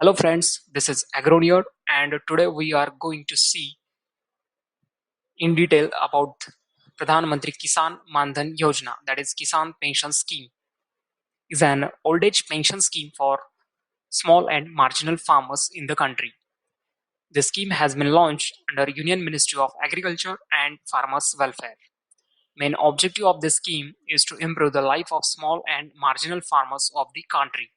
Hello friends, this is agroneer and today we are going to see in detail about Mantri Kisan Maan Dhan Yojana, that is Kisan Pension Scheme. Is an old age pension scheme for small and marginal farmers in the country. The scheme has been launched under Union Ministry of Agriculture and Farmers Welfare. Main objective of this scheme is to improve the life of small and marginal farmers of the country.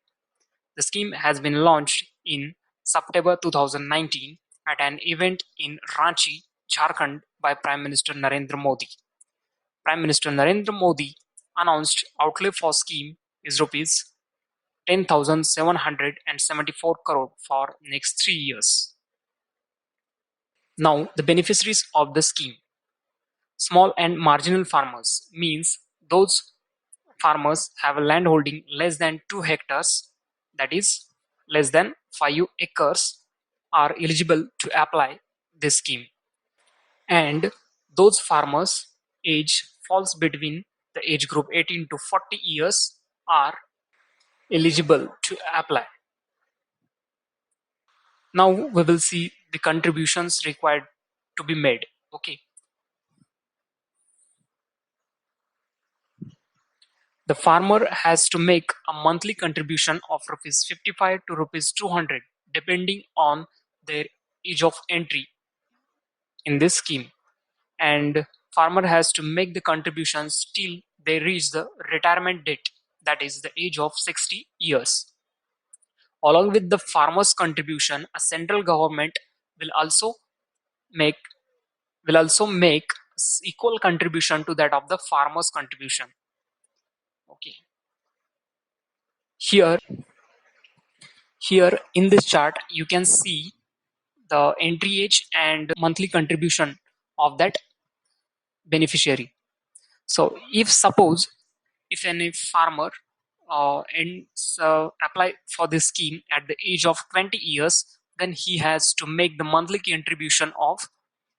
The scheme has been launched in September 2019 at an event in Ranchi, Jharkhand by Prime Minister Narendra Modi. Prime Minister Narendra Modi announced outlay for scheme is rupees 10,774 crore for next 3 years. Now, the beneficiaries of the scheme. Small and marginal farmers means those farmers have a land holding less than 2 hectares, that is less than 5 acres, are eligible to apply this scheme. And those farmers age falls between the age group 18 to 40 years are eligible to apply. Now we will see the contributions required to be made. Okay. The farmer has to make a monthly contribution of rupees 55 to rupees 200 depending on their age of entry in this scheme, and farmer has to make the contributions till they reach the retirement date, that is the age of 60 years. Along with the farmer's contribution, a central government will also make equal contribution to that of the farmer's contribution. Okay. Here in this chart you can see the entry age and monthly contribution of that beneficiary. So if any farmer apply for this scheme at the age of 20 years, then he has to make the monthly contribution of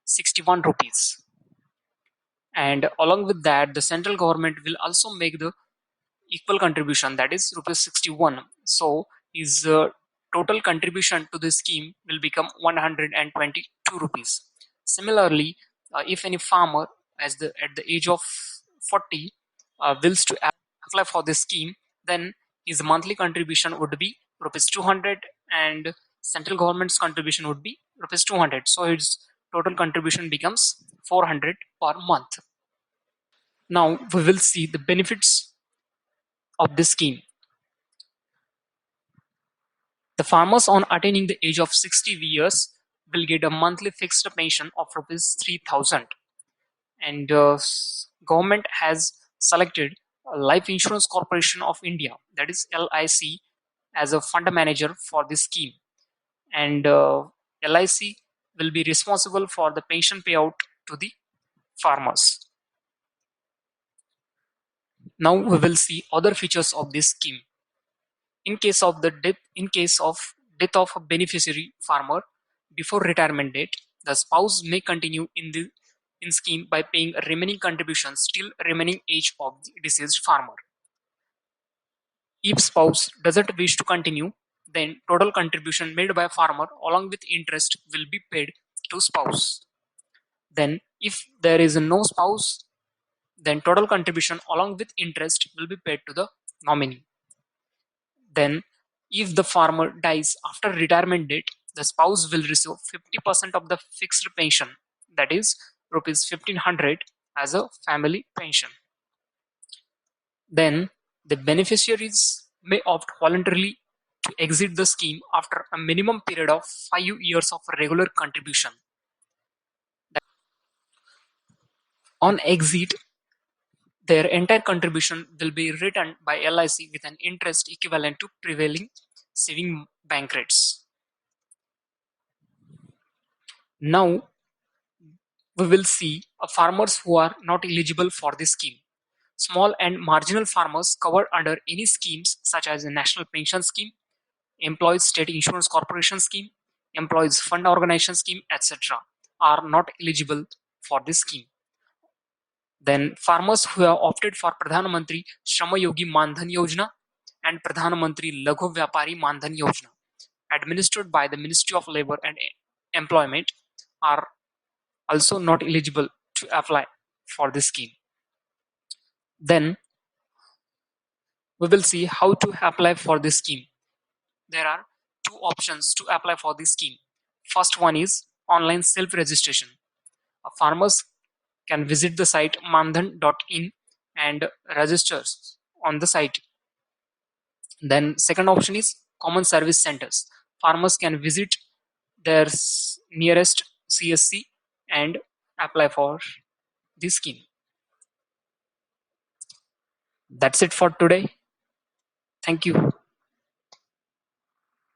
61 rupees. And along with that, the central government will also make the equal contribution, that is rupees 61. So his total contribution to the scheme will become 122 rupees. Similarly, if any farmer at the age of 40 wills to apply for this scheme, then his monthly contribution would be rupees 200 and central government's contribution would be rupees 200. So his total contribution becomes 400 per month. Now we will see the benefits of this scheme. The farmers on attaining the age of 60 years will get a monthly fixed pension of rupees 3,000, and government has selected Life Insurance Corporation of India, that is LIC, as a fund manager for this scheme, and LIC will be responsible for the pension payout to the farmers. Now we will see other features of this scheme. In case of death of a beneficiary farmer before retirement date, the spouse may continue in scheme by paying remaining contributions till remaining age of the deceased farmer. If spouse doesn't wish to continue, then total contribution made by farmer along with interest will be paid to spouse. Then if there is no spouse, then total contribution along with interest will be paid to the nominee. Then if the farmer dies after retirement date, the spouse will receive 50% of the fixed pension, that is rupees 1500 as a family pension. Then the beneficiaries may opt voluntarily to exit the scheme after a minimum period of 5 years of regular contribution. On exit, their entire contribution will be returned by LIC with an interest equivalent to prevailing saving bank rates. Now we will see farmers who are not eligible for this scheme. Small and marginal farmers covered under any schemes such as the National Pension Scheme, Employees State Insurance Corporation Scheme, Employees Fund Organization Scheme, etc. are not eligible for this scheme. Then farmers who have opted for Pradhan Mantri Maan Dhan Yojana and Pradhan Mantri Laghu Vyapari Maan Dhan Yojana, administered by the Ministry of Labor and Employment are also not eligible to apply for this scheme. Then we will see how to apply for this scheme. There are two options to apply for this scheme. First one is online self-registration. Farmers can visit the site mandhan.in and registers on the site. Then second option is common service centers. Farmers can visit their nearest CSC and apply for this scheme. That's it for today. Thank you.